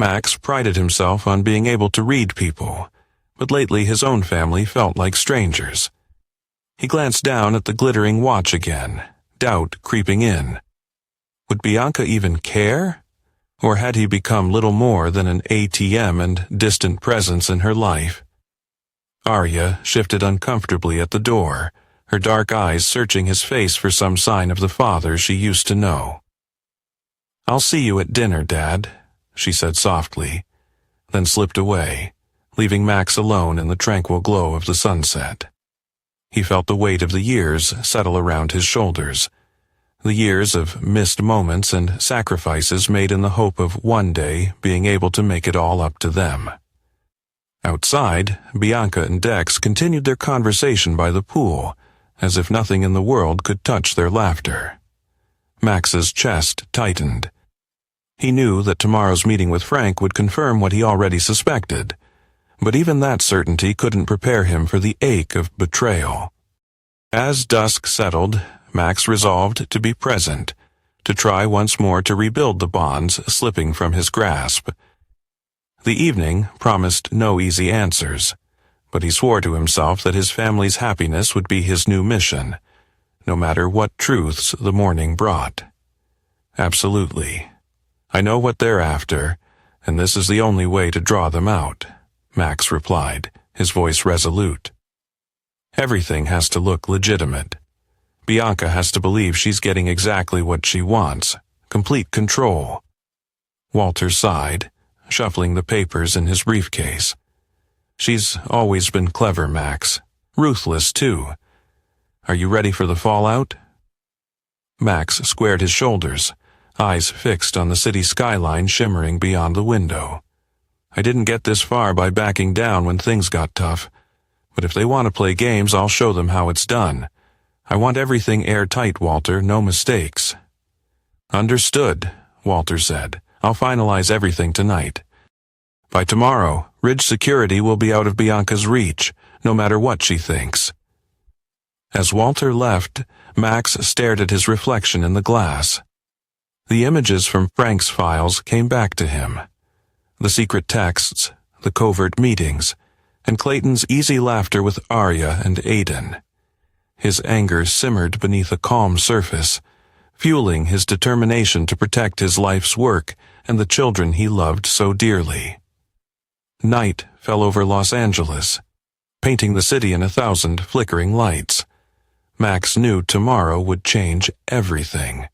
Max prided himself on being able to read people, but lately his own family felt like strangers. He glanced down at the glittering watch again, doubt creeping in. Would Bianca even care? Or had he become little more than an ATM and distant presence in her life? Arya shifted uncomfortably at the door, her dark eyes searching his face for some sign of the father she used to know. "I'll see you at dinner, Dad," she said softly, then slipped away, leaving Max alone in the tranquil glow of the sunset. He felt the weight of the years settle around his shoulders, the years of missed moments and sacrifices made in the hope of one day being able to make it all up to them. Outside, Bianca and Dex continued their conversation by the pool, as if nothing in the world could touch their laughter. Max's chest tightened. He knew that tomorrow's meeting with Frank would confirm what he already suspected, but even that certainty couldn't prepare him for the ache of betrayal. As dusk settled, Max resolved to be present, to try once more to rebuild the bonds slipping from his grasp. The evening promised no easy answers, but he swore to himself that his family's happiness would be his new mission, no matter what truths the morning brought. "Absolutely. I know what they're after, and this is the only way to draw them out," Max replied, his voice resolute. "Everything has to look legitimate. Bianca has to believe she's getting exactly what she wants, complete control." Walter sighed, shuffling the papers in his briefcase. "She's always been clever, Max. Ruthless, too. Are you ready for the fallout?" Max squared his shoulders, eyes fixed on the city skyline shimmering beyond the window. "I didn't get this far by backing down when things got tough, but if they want to play games, I'll show them how it's done. I want everything airtight, Walter, no mistakes." "Understood," Walter said. "I'll finalize everything tonight. By tomorrow, Ridge security will be out of Bianca's reach, no matter what she thinks." As Walter left, Max stared at his reflection in the glass. The images from Frank's files came back to him. The secret texts, the covert meetings, and Clayton's easy laughter with Arya and Aiden. His anger simmered beneath a calm surface, fueling his determination to protect his life's work and the children he loved so dearly. Night fell over Los Angeles, painting the city in 1,000 flickering lights. Max knew tomorrow would change everything.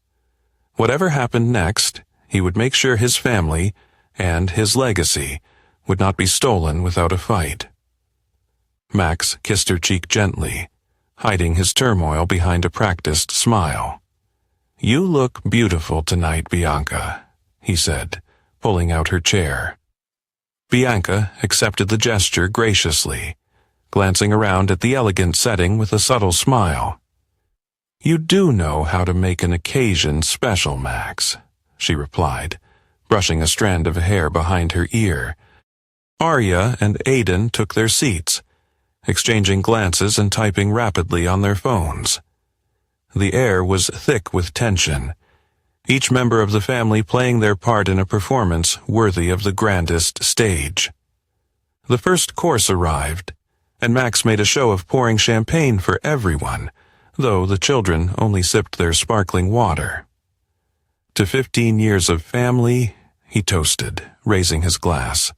Whatever happened next, he would make sure his family and his legacy would not be stolen without a fight. Max kissed her cheek gently, hiding his turmoil behind a practiced smile. "You look beautiful tonight, Bianca," he said, pulling out her chair. Bianca accepted the gesture graciously, glancing around at the elegant setting with a subtle smile. "You do know how to make an occasion special, Max," she replied, brushing a strand of hair behind her ear. Arya and Aiden took their seats, exchanging glances and typing rapidly on their phones. The air was thick with tension, each member of the family playing their part in a performance worthy of the grandest stage. The first course arrived, and Max made a show of pouring champagne for everyone, though the children only sipped their sparkling water. To 15 years of family, he toasted, raising his glass.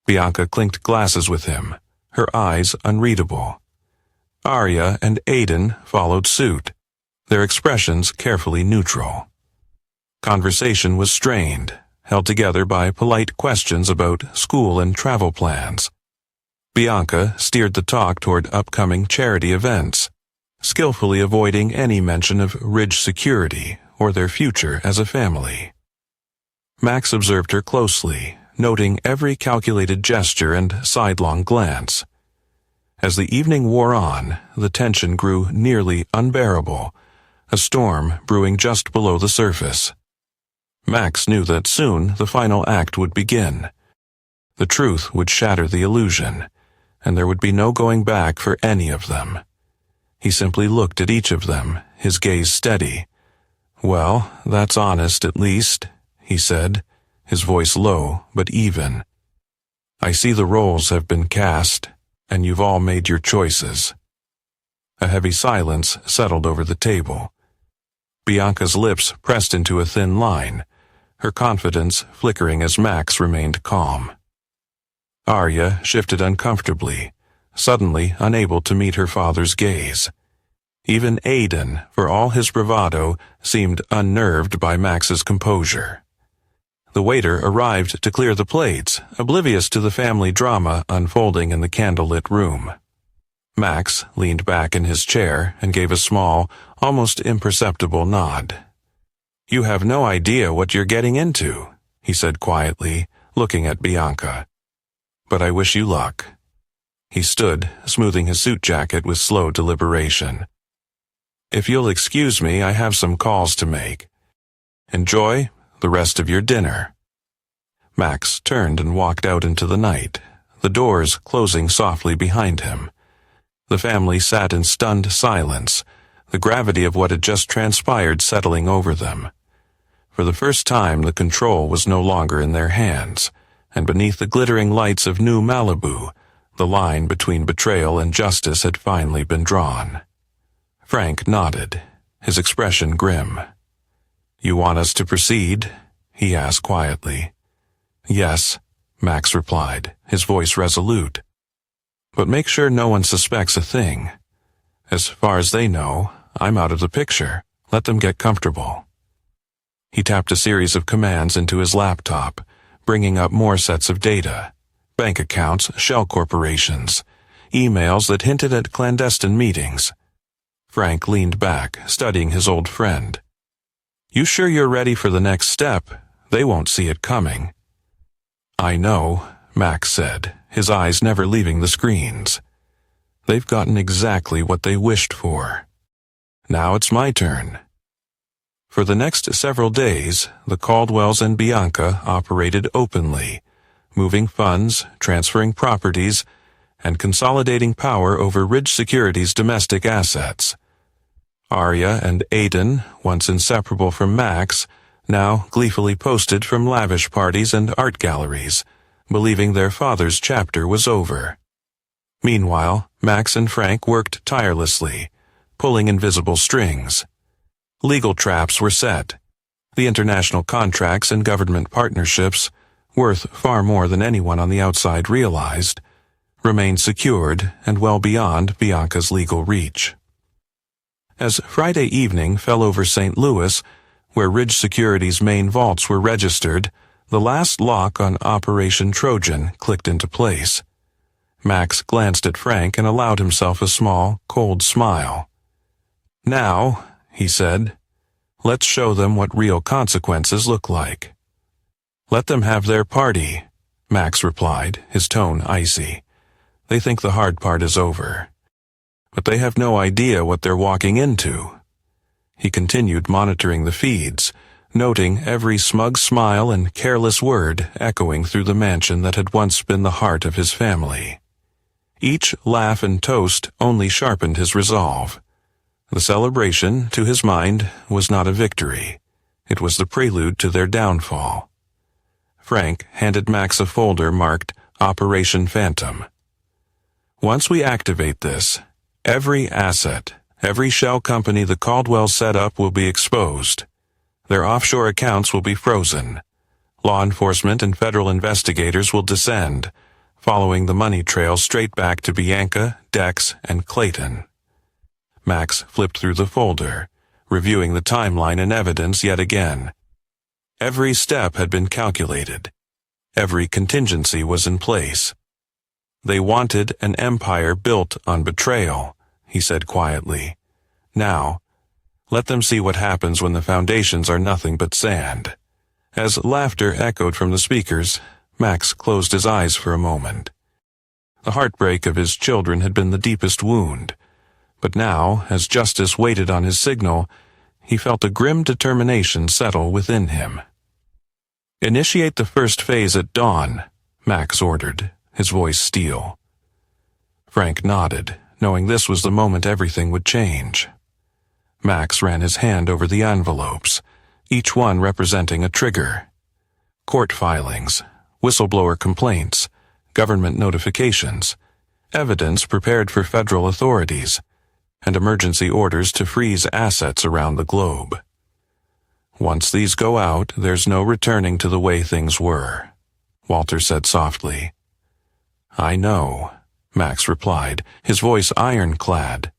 Bianca clinked glasses with him, her eyes unreadable. Arya and Aiden followed suit, their expressions carefully neutral. Conversation was strained, held together by polite questions about school and travel plans. Bianca steered the talk toward upcoming charity events, skillfully avoiding any mention of Ridge security or their future as a family. Max observed her closely, noting every calculated gesture and sidelong glance. As the evening wore on, the tension grew nearly unbearable, a storm brewing just below the surface. Max knew that soon the final act would begin. The truth would shatter the illusion, and there would be no going back for any of them. He simply looked at each of them, his gaze steady. "Well, that's honest at least," he said, his voice low but even. "I see the roles have been cast, and you've all made your choices." A heavy silence settled over the table. Bianca's lips pressed into a thin line, her confidence flickering as Max remained calm. Arya shifted uncomfortably, suddenly unable to meet her father's gaze. Even Aidan, for all his bravado, seemed unnerved by Max's composure. The waiter arrived to clear the plates, oblivious to the family drama unfolding in the candlelit room. Max leaned back in his chair and gave a small, almost imperceptible nod. "You have no idea what you're getting into," he said quietly, looking at Bianca. "But I wish you luck." He stood, smoothing his suit jacket with slow deliberation. "If you'll excuse me, I have some calls to make. Enjoy the rest of your dinner." Max turned and walked out into the night, the doors closing softly behind him. The family sat in stunned silence, the gravity of what had just transpired settling over them. For the first time, the control was no longer in their hands, and beneath the glittering lights of New Malibu, the line between betrayal and justice had finally been drawn. Frank nodded, his expression grim. "You want us to proceed?" he asked quietly. "Yes," Max replied, his voice resolute. "But make sure no one suspects a thing. As far as they know, I'm out of the picture. Let them get comfortable." He tapped a series of commands into his laptop, bringing up more sets of data. Bank accounts, shell corporations, emails that hinted at clandestine meetings. Frank leaned back, studying his old friend. "You sure you're ready for the next step? They won't see it coming." "I know," Max said, his eyes never leaving the screens. "They've gotten exactly what they wished for. Now it's my turn." For the next several days, the Caldwells and Bianca operated openly, moving funds, transferring properties, and consolidating power over Ridge Securities' domestic assets. Arya and Aidan, once inseparable from Max, now gleefully posted from lavish parties and art galleries, believing their father's chapter was over. Meanwhile, Max and Frank worked tirelessly, pulling invisible strings. Legal traps were set. The international contracts and government partnerships, worth far more than anyone on the outside realized, remained secured and well beyond Bianca's legal reach. As Friday evening fell over St. Louis, where Ridge Securities' main vaults were registered, the last lock on Operation Trojan clicked into place. Max glanced at Frank and allowed himself a small, cold smile. "Now," he said, "let's show them what real consequences look like." "Let them have their party," Max replied, his tone icy. "They think the hard part is over. But they have no idea what they're walking into." He continued monitoring the feeds, noting every smug smile and careless word echoing through the mansion that had once been the heart of his family. Each laugh and toast only sharpened his resolve. The celebration, to his mind, was not a victory. It was the prelude to their downfall. Frank handed Max a folder marked Operation Phantom. "Once we activate this, every asset, every shell company the Caldwells set up will be exposed. Their offshore accounts will be frozen. Law enforcement and federal investigators will descend, following the money trail straight back to Bianca, Dex, and Clayton." Max flipped through the folder, reviewing the timeline and evidence yet again. Every step had been calculated. Every contingency was in place. "They wanted an empire built on betrayal," he said quietly. "Now, let them see what happens when the foundations are nothing but sand." As laughter echoed from the speakers, Max closed his eyes for a moment. The heartbreak of his children had been the deepest wound, but now, as justice waited on his signal, he felt a grim determination settle within him. "Initiate the first phase at dawn," Max ordered, his voice steel. Frank nodded, knowing this was the moment everything would change. Max ran his hand over the envelopes, each one representing a trigger. court filings, whistleblower complaints, government notifications, evidence prepared for federal authorities, and emergency orders to freeze assets around the globe. Once these go out, there's no returning to the way things were, Walter said softly. I know, Max replied, his voice ironclad.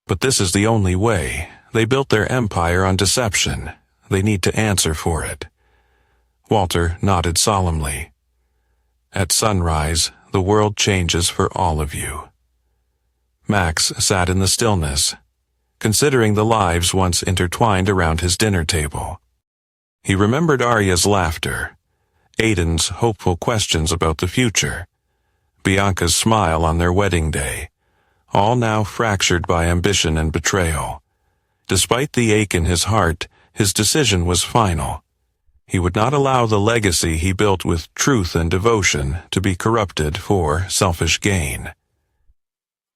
But this is the only way. They built their empire on deception. They need to answer for it. Walter nodded solemnly. At sunrise, the world changes for all of you. Max sat in the stillness, considering the lives once intertwined around his dinner table. He remembered Arya's laughter, Aiden's hopeful questions about the future, Bianca's smile on their wedding day, all now fractured by ambition and betrayal. Despite the ache in his heart, his decision was final. He would not allow the legacy he built with truth and devotion to be corrupted for selfish gain.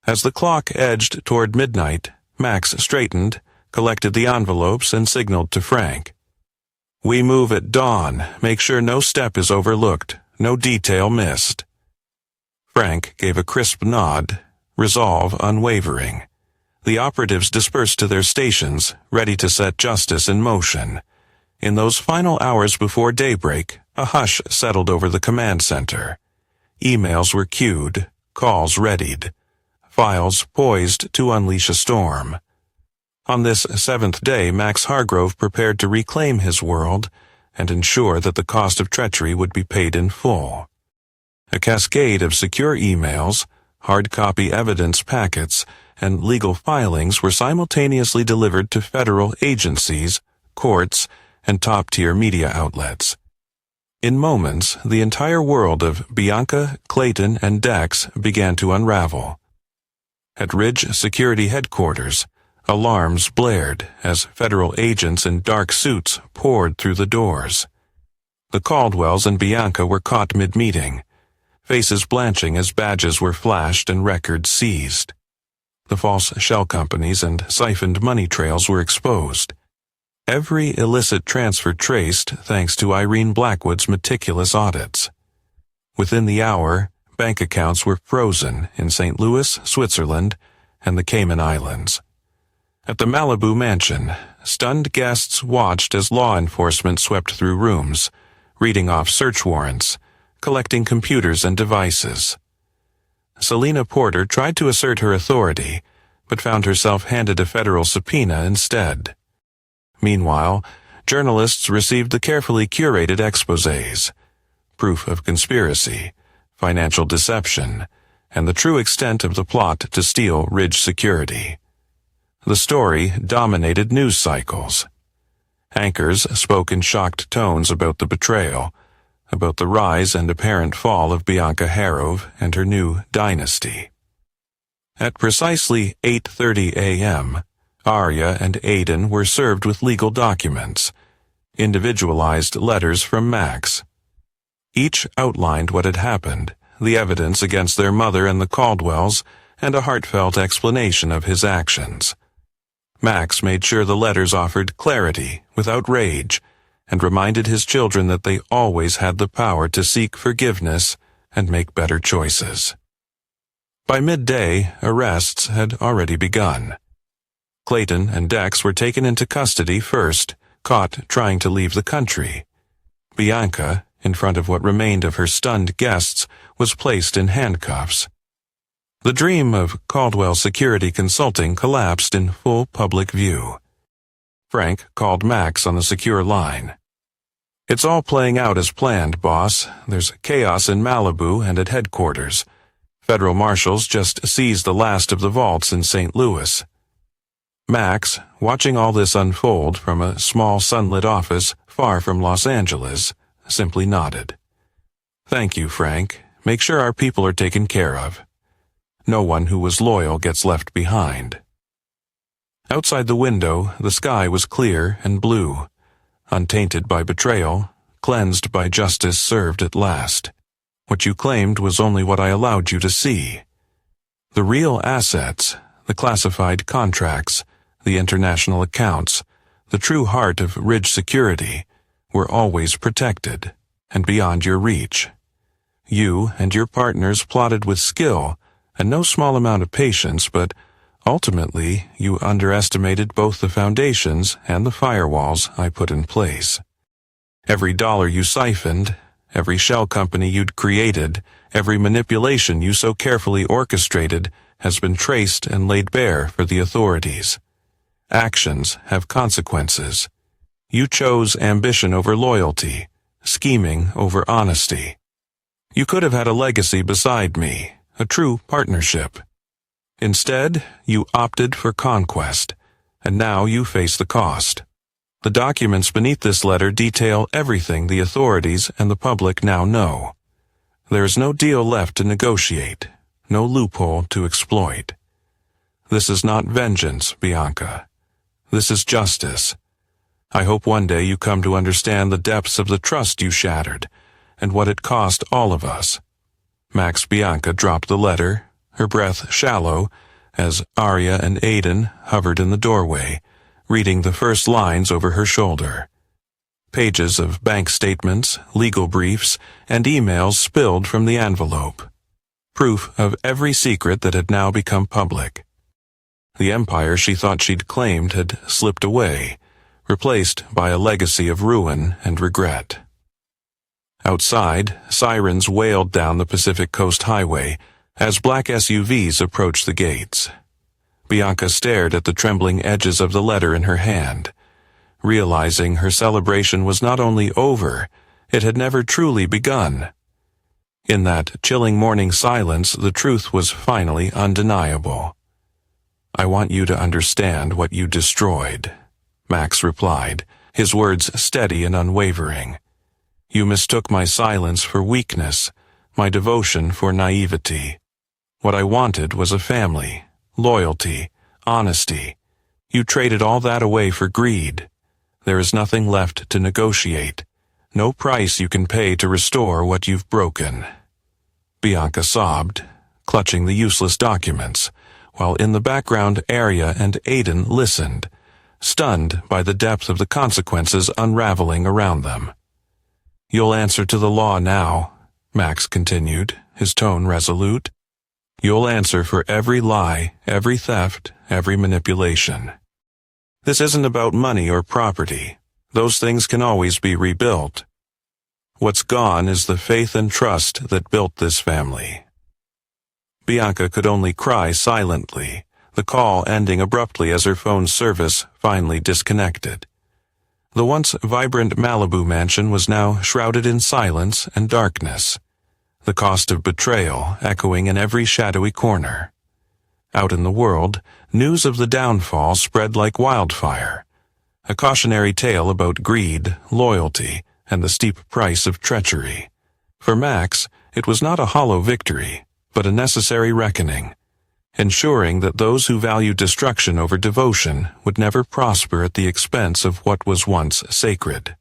As the clock edged toward midnight, Max straightened, collected the envelopes, and signaled to Frank. We move at dawn. Make sure no step is overlooked, no detail missed. Frank gave a crisp nod, resolve unwavering. The operatives dispersed to their stations, ready to set justice in motion. In those final hours before daybreak, a hush settled over the command center. Emails were queued, calls readied, files poised to unleash a storm. On this seventh day, Max Hargrove prepared to reclaim his world and ensure that the cost of treachery would be paid in full. A cascade of secure emails, hard-copy evidence packets, and legal filings were simultaneously delivered to federal agencies, courts, and top-tier media outlets. In moments, the entire world of Bianca, Clayton, and Dex began to unravel. At Ridge Security Headquarters, alarms blared as federal agents in dark suits poured through the doors. The Caldwells and Bianca were caught mid-meeting, faces blanching as badges were flashed and records seized. The false shell companies and siphoned money trails were exposed. Every illicit transfer traced thanks to Irene Blackwood's meticulous audits. Within the hour, bank accounts were frozen in St. Louis, Switzerland, and the Cayman Islands. At the Malibu mansion, stunned guests watched as law enforcement swept through rooms, reading off search warrants, collecting computers and devices. Selena Porter tried to assert her authority, but found herself handed a federal subpoena instead. Meanwhile, journalists received the carefully curated exposés, proof of conspiracy, financial deception, and the true extent of the plot to steal Ridge Security. The story dominated news cycles. Anchors spoke in shocked tones about the betrayal, about the rise and apparent fall of Bianca Harrove and her new dynasty. At precisely 8:30 a.m., Arya and Aiden were served with legal documents, individualized letters from Max. Each outlined what had happened, the evidence against their mother and the Caldwells, and a heartfelt explanation of his actions. Max made sure the letters offered clarity, without rage, and reminded his children that they always had the power to seek forgiveness and make better choices. By midday, arrests had already begun. Clayton and Dex were taken into custody first, caught trying to leave the country. Bianca, in front of what remained of her stunned guests, was placed in handcuffs. The dream of Caldwell Security Consulting collapsed in full public view. Frank called Max on the secure line. It's all playing out as planned, boss. There's chaos in Malibu and at headquarters. Federal marshals just seized the last of the vaults in St. Louis. Max, watching all this unfold from a small sunlit office far from Los Angeles, simply nodded. Thank you, Frank. Make sure our people are taken care of. No one who was loyal gets left behind. Outside the window, the sky was clear and blue, untainted by betrayal, cleansed by justice served at last. What you claimed was only what I allowed you to see. The real assets, the classified contracts, the international accounts, the true heart of Ridge Security, were always protected. and beyond your reach. You and your partners plotted with skill and no small amount of patience, but ultimately you underestimated both the foundations and the firewalls I put in place. Every dollar you siphoned, every shell company you'd created, every manipulation you so carefully orchestrated has been traced and laid bare for the authorities. Actions have consequences. You chose ambition over loyalty, scheming over honesty. You could have had a legacy beside me, a true partnership. Instead, you opted for conquest, and now you face the cost. The documents beneath this letter detail everything the authorities and the public now know. There is no deal left to negotiate, no loophole to exploit. This is not vengeance, Bianca. This is justice. I hope one day you come to understand the depths of the trust you shattered, and what it cost all of us. Max Bianca dropped the letter, her breath shallow, as Arya and Aiden hovered in the doorway, reading the first lines over her shoulder. Pages of bank statements, legal briefs, and emails spilled from the envelope. Proof of every secret that had now become public. The empire she thought she'd claimed had slipped away, replaced by a legacy of ruin and regret. Outside, sirens wailed down the Pacific Coast Highway as black SUVs approached the gates. Bianca stared at the trembling edges of the letter in her hand, realizing her celebration was not only over, it had never truly begun. In that chilling morning silence, the truth was finally undeniable. "I want you to understand what you destroyed," Max replied, his words steady and unwavering. "You mistook my silence for weakness, my devotion for naivety. What I wanted was a family, loyalty, honesty. You traded all that away for greed. There is nothing left to negotiate, no price you can pay to restore what you've broken." Bianca sobbed, clutching the useless documents, while in the background Arya and Aiden listened, stunned by the depth of the consequences unraveling around them. "You'll answer to the law now," Max continued, his tone resolute. "You'll answer for every lie, every theft, every manipulation. This isn't about money or property. Those things can always be rebuilt. What's gone is the faith and trust that built this family." Bianca could only cry silently, the call ending abruptly as her phone's service finally disconnected. The once vibrant Malibu mansion was now shrouded in silence and darkness, the cost of betrayal echoing in every shadowy corner. Out in the world, news of the downfall spread like wildfire, a cautionary tale about greed, loyalty, and the steep price of treachery. For Max, it was not a hollow victory, but a necessary reckoning, ensuring that those who value destruction over devotion would never prosper at the expense of what was once sacred.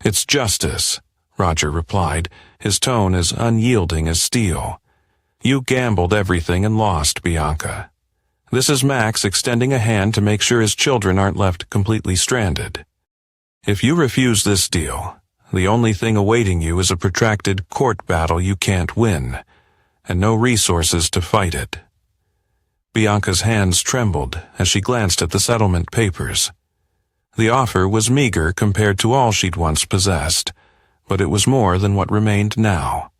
"It's justice," Roger replied, his tone as unyielding as steel. "You gambled everything and lost, Bianca. This is Max extending a hand to make sure his children aren't left completely stranded. If you refuse this deal, the only thing awaiting you is a protracted court battle you can't win, and no resources to fight it." Bianca's hands trembled as she glanced at the settlement papers. The offer was meager compared to all she'd once possessed, but it was more than what remained now.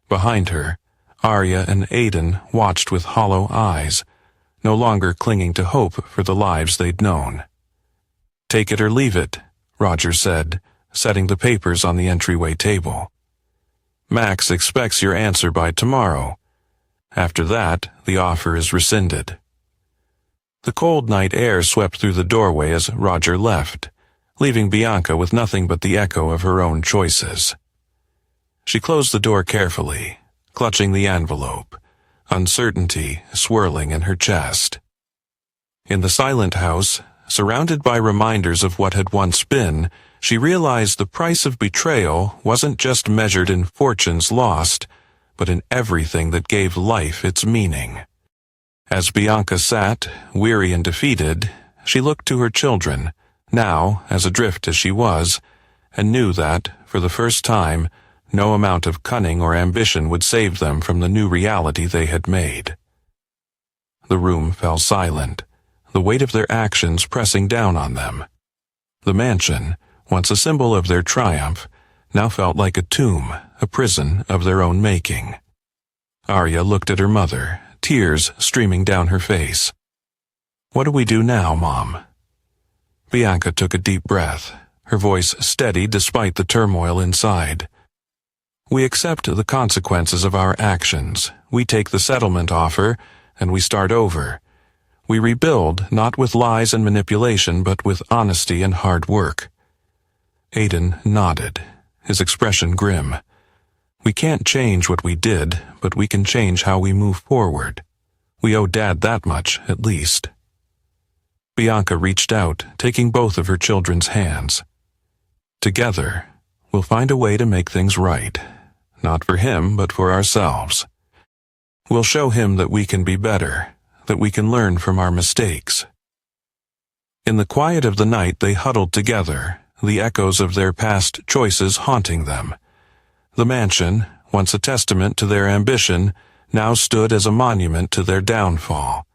Behind her, Arya and Aiden watched with hollow eyes, no longer clinging to hope for the lives they'd known. "Take it or leave it," Roger said, setting the papers on the entryway table. "Max expects your answer by tomorrow. After that, the offer is rescinded." The cold night air swept through the doorway as Roger left, leaving Bianca with nothing but the echo of her own choices. She closed the door carefully, clutching the envelope, uncertainty swirling in her chest. In the silent house, surrounded by reminders of what had once been, she realized the price of betrayal wasn't just measured in fortunes lost, but in everything that gave life its meaning. As Bianca sat, weary and defeated, she looked to her children, now as adrift as she was, and knew that, for the first time, no amount of cunning or ambition would save them from the new reality they had made. The room fell silent, the weight of their actions pressing down on them. The mansion, once a symbol of their triumph, now felt like a tomb, a prison of their own making. Arya looked at her mother, tears streaming down her face. "What do we do now, Mom?" Bianca took a deep breath, her voice steady despite the turmoil inside. "We accept the consequences of our actions. We take the settlement offer, and we start over. We rebuild, not with lies and manipulation, but with honesty and hard work." Aiden nodded, his expression grim. "We can't change what we did, but we can change how we move forward. We owe Dad that much, at least." Bianca reached out, taking both of her children's hands. "Together, we'll find a way to make things right. Not for him, but for ourselves. We'll show him that we can be better, that we can learn from our mistakes." In the quiet of the night they huddled together, the echoes of their past choices haunting them. The mansion, once a testament to their ambition, now stood as a monument to their downfall.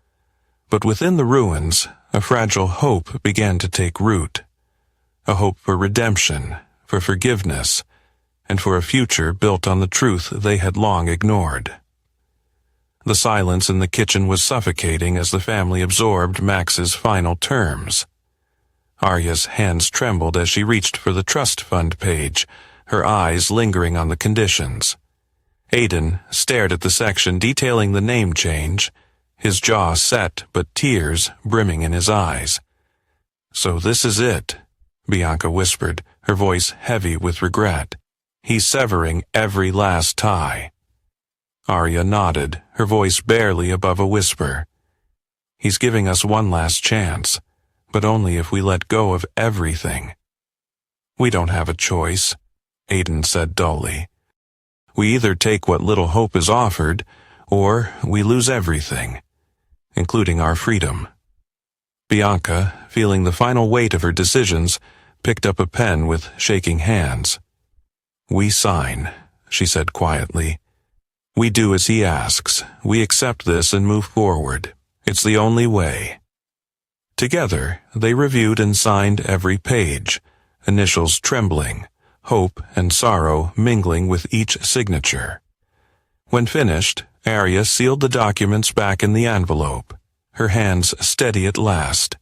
But within the ruins, a fragile hope began to take root. A hope for redemption, for forgiveness, and for a future built on the truth they had long ignored. The silence in the kitchen was suffocating as the family absorbed Max's final terms. Arya's hands trembled as she reached for the trust fund page, her eyes lingering on the conditions. Aiden stared at the section detailing the name change, his jaw set but tears brimming in his eyes. "So this is it," Bianca whispered, her voice heavy with regret. "He's severing every last tie." Arya nodded, her voice barely above a whisper. "He's giving us one last chance, but only if we let go of everything." "We don't have a choice," Aiden said dully. "We either take what little hope is offered, or we lose everything, including our freedom." Bianca, feeling the final weight of her decisions, picked up a pen with shaking hands. "We sign," she said quietly. "We do as he asks. We accept this and move forward. It's the only way." Together, they reviewed and signed every page, initials trembling, hope and sorrow mingling with each signature. When finished, Arya sealed the documents back in the envelope, her hands steady at last.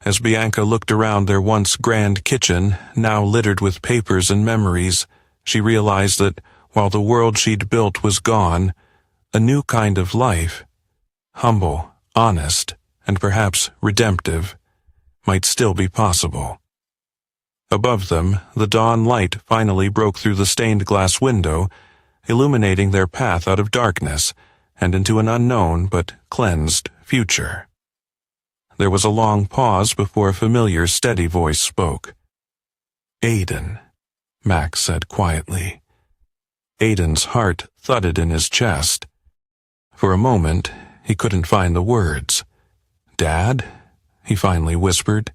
As Bianca looked around their once grand kitchen, now littered with papers and memories, she realized that, while the world she'd built was gone, a new kind of life, humble, honest, and perhaps redemptive, might still be possible. Above them, the dawn light finally broke through the stained glass window, illuminating their path out of darkness and into an unknown but cleansed future. There was a long pause before a familiar, steady voice spoke. "Aiden," Max said quietly. Aiden's heart thudded in his chest. For a moment, he couldn't find the words. "Dad?" he finally whispered.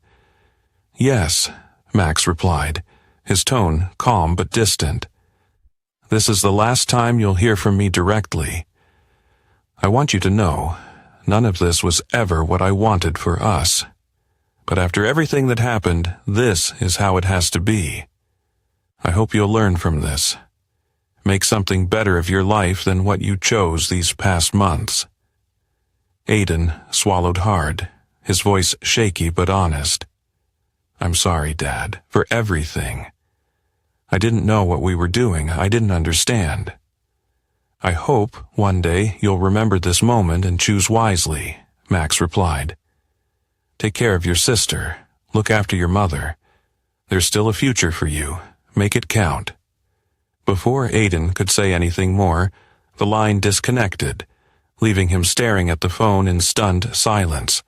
"Yes," Max replied, his tone calm but distant. "This is the last time you'll hear from me directly. I want you to know, none of this was ever what I wanted for us. But after everything that happened, this is how it has to be. I hope you'll learn from this. Make something better of your life than what you chose these past months." Aiden swallowed hard, his voice shaky but honest. "I'm sorry, Dad, for everything. I didn't know what we were doing. I didn't understand. I hope one day you'll remember this moment and choose wisely," Max replied. "Take care of your sister. Look after your mother. There's still a future for you. Make it count." Before Aiden could say anything more, the line disconnected, leaving him staring at the phone in stunned silence.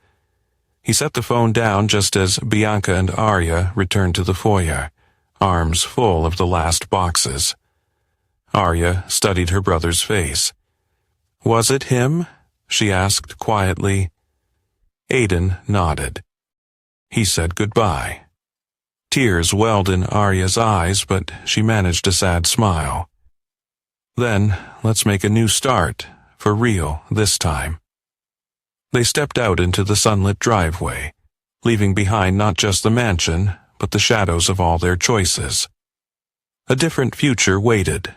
He set the phone down just as Bianca and Arya returned to the foyer, arms full of the last boxes. Arya studied her brother's face. "Was it him?" she asked quietly. Aiden nodded. "He said goodbye." Tears welled in Arya's eyes, but she managed a sad smile. Then, let's make a new start, for real this time. They stepped out into the sunlit driveway, leaving behind not just the mansion, but the shadows of all their choices. A different future waited,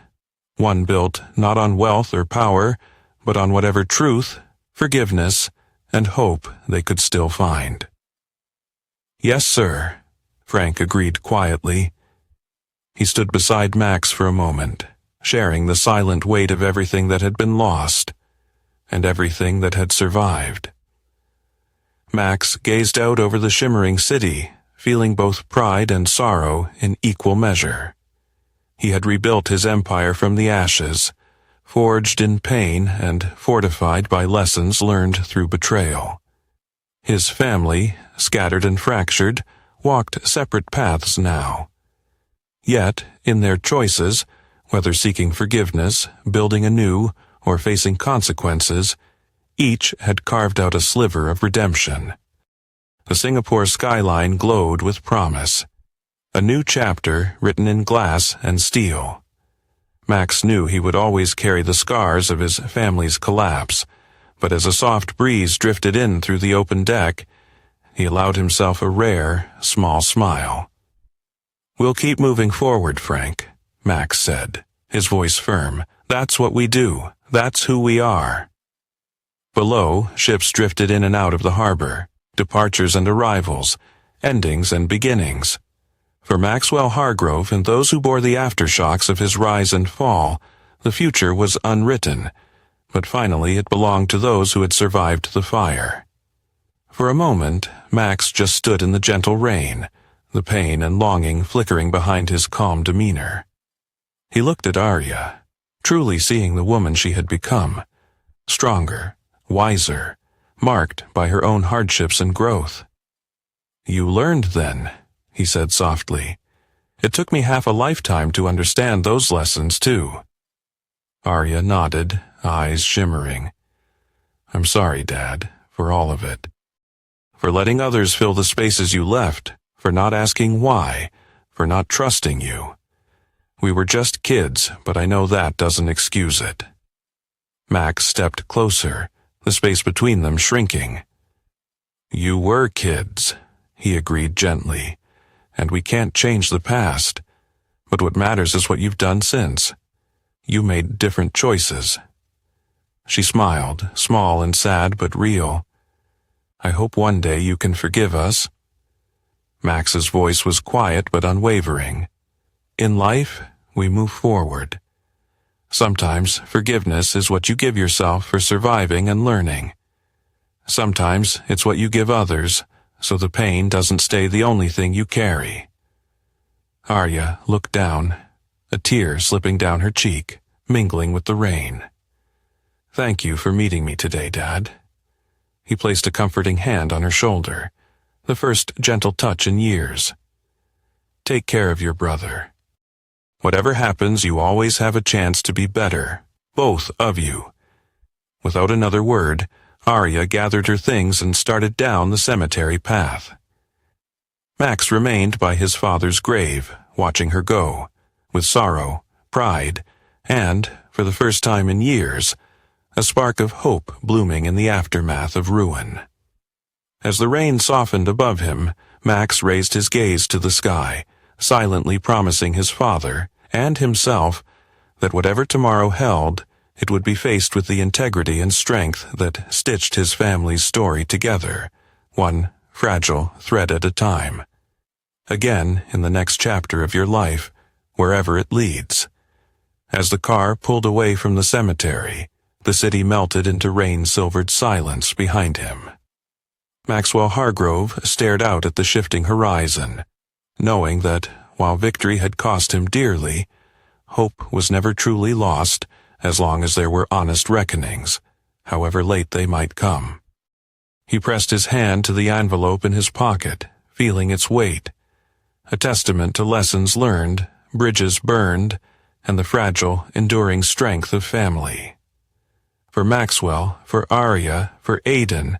one built not on wealth or power, but on whatever truth, forgiveness, and hope they could still find. "Yes, sir," Frank agreed quietly. He stood beside Max for a moment, sharing the silent weight of everything that had been lost, and everything that had survived. Max gazed out over the shimmering city, feeling both pride and sorrow in equal measure. He had rebuilt his empire from the ashes, forged in pain and fortified by lessons learned through betrayal. His family, scattered and fractured, walked separate paths now. Yet, in their choices, whether seeking forgiveness, building anew, or facing consequences, each had carved out a sliver of redemption. The Singapore skyline glowed with promise. A new chapter written in glass and steel. Max knew he would always carry the scars of his family's collapse, but as a soft breeze drifted in through the open deck, he allowed himself a rare, small smile. "We'll keep moving forward, Frank," Max said, his voice firm. "That's what we do. That's who we are." Below, ships drifted in and out of the harbor, departures and arrivals, endings and beginnings. For Maxwell Hargrove and those who bore the aftershocks of his rise and fall, the future was unwritten, but finally it belonged to those who had survived the fire. For a moment, Max just stood in the gentle rain, the pain and longing flickering behind his calm demeanor. He looked at Arya, truly seeing the woman she had become, stronger, wiser, marked by her own hardships and growth. "You learned then," he said softly. "It took me half a lifetime to understand those lessons, too." Arya nodded, eyes shimmering. "I'm sorry, Dad, for all of it. For letting others fill the spaces you left, for not asking why, for not trusting you. We were just kids, but I know that doesn't excuse it." Max stepped closer, the space between them shrinking. "You were kids," he agreed gently, "and we can't change the past. But what matters is what you've done since. You made different choices." She smiled, small and sad but real. "I hope one day you can forgive us." Max's voice was quiet but unwavering. "In life, we move forward. Sometimes forgiveness is what you give yourself for surviving and learning. Sometimes it's what you give others, so the pain doesn't stay the only thing you carry." Arya looked down, a tear slipping down her cheek, mingling with the rain. "Thank you for meeting me today, Dad." He placed a comforting hand on her shoulder, the first gentle touch in years. "Take care of your brother. Whatever happens, you always have a chance to be better, both of you." Without another word, Arya gathered her things and started down the cemetery path. Max remained by his father's grave, watching her go, with sorrow, pride, and, for the first time in years, a spark of hope blooming in the aftermath of ruin. As the rain softened above him, Max raised his gaze to the sky, silently promising his father and himself that whatever tomorrow held, it would be faced with the integrity and strength that stitched his family's story together, one fragile thread at a time. Again, in the next chapter of your life, wherever it leads. As the car pulled away from the cemetery, the city melted into rain-silvered silence behind him. Maxwell Hargrove stared out at the shifting horizon, knowing that, while victory had cost him dearly, hope was never truly lost as long as there were honest reckonings, however late they might come. He pressed his hand to the envelope in his pocket, feeling its weight, a testament to lessons learned, bridges burned, and the fragile, enduring strength of family. For Maxwell, for Arya, for Aiden,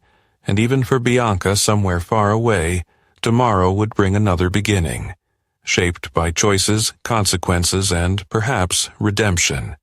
and even for Bianca somewhere far away, tomorrow would bring another beginning, shaped by choices, consequences, and, perhaps, redemption.